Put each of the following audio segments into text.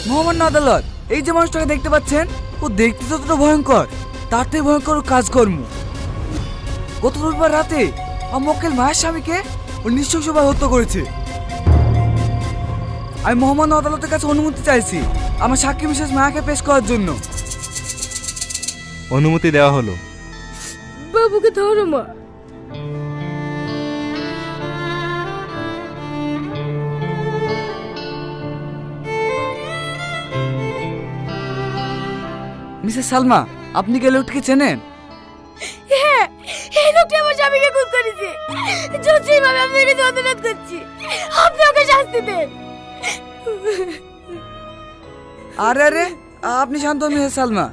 মহামান্য আদালত, এই যে মানুষটাকে দেখতে পাচ্ছেন, ও দেখতে যতটা ভয়ঙ্কর তার থেকে ভয়ঙ্কর ওর কাজকর্ম। গত রবিবার রাতে মক্কেল মায়ের স্বামীকে ও নৃশংসভাবে হত্যা করেছে। আমি মহামান্য আদালতের কাছে অনুমতি চাইছি আমার সাক্ষী বিশেষ মায়াকে পেশ করার জন্য। অনুমতি দেওয়া হলো। বাবুকে ধরো মা। মিসেস সালমা, আপনি কি লোকটিকে চেনেন? হ্যাঁ, এই লোকটা আমার স্বামীকে খুন করেছে। যেভাবে আমি একে যন্ত্রণা করছি, আপনি ওকে শাস্তি দেন। আরে আরে, আপনি শান্ত হন মিসেস সালমা।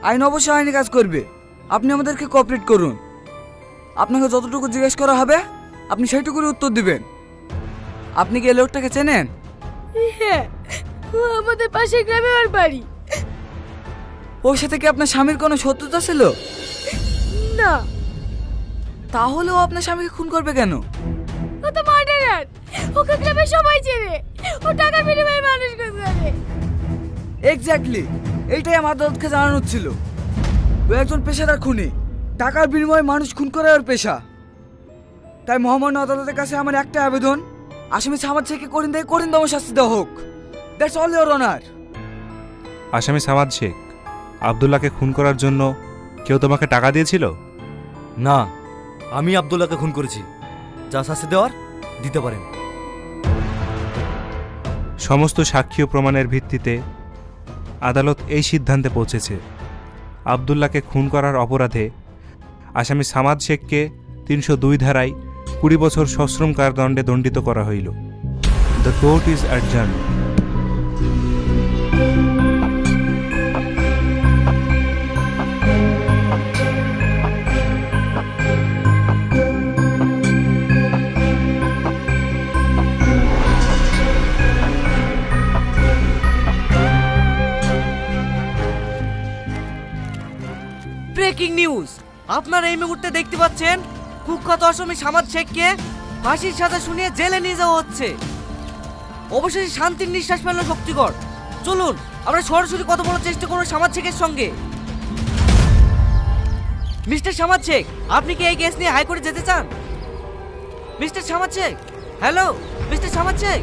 আইন অবশ্যই আইনি কাজ করবে। আপনি আমাদেরকে কোঅপারেট করুন। আপনাকে যতটুকু জিজ্ঞেস করা হবে আপনি সেইটুকুই উত্তর দিবেন। আপনি কি এই লোকটাকে চেনেন? হ্যাঁ, ও আমাদের পাশের গ্রামে ওর বাড়ি। ওর সাথে কি আপনার স্বামীর কোনো শত্রুতা ছিল? না। তাহলে ও আপনার স্বামীকে খুন করবে কেন? ও তো মার্ডারার। ওকে গ্রামে সবাই চেনে। ও টাকার বিনিময়ে মানুষ খুন করে। এক্স্যাক্টলি, এইটাই আমার আদালতকে জানানোর ছিল। ও একজন পেশাদার খুনি। টাকার বিনিময়ে মানুষ খুন করে ওর পেশা। তাই মহামান্য আদালতের কাছে আমার একটা আবেদন, আসামি সামাদ শেখকে কঠিনতম শাস্তি দেওয়া হোক। That's all your honour. আসামি সামাদ শেখ, আব্দুল্লাহকে খুন করার জন্য কেউ তোমাকে টাকা দিয়েছিল? না, আমি আব্দুল্লাহকে খুন করেছি। যা শাস্তি দেওয়ার দিতে পারেন। সমস্ত সাক্ষী ও প্রমাণের ভিত্তিতে আদালত এই সিদ্ধান্তে পৌঁছেছে, আব্দুল্লাহকে খুন করার অপরাধে আসামি সামাদ শেখকে ৩০২ ধারায় ২০ বছর সশ্রম কারাদণ্ডে দণ্ডিত করা হইল। The court is adjourn. Breaking news! আপনারা এই মুহূর্তে দেখতে পাচ্ছেন কুখ্যাত আসামি সামাদ শেখকে ফাঁসির সাজা শুনিয়ে জেলে নিয়ে যাওয়া হচ্ছে। অবশেষে শান্তির নিঃশ্বাস ফেলল শক্তিগড়। চলুন আমরা সরাসরি কথা বলার চেষ্টা করব সামাদ শেখের সঙ্গে। মিস্টার সামাদ শেখ, আপনি কি এই কেস নিয়ে হাইকোর্টে যেতে চান? Mister Samad Sheikh, hello mister Samad Sheikh.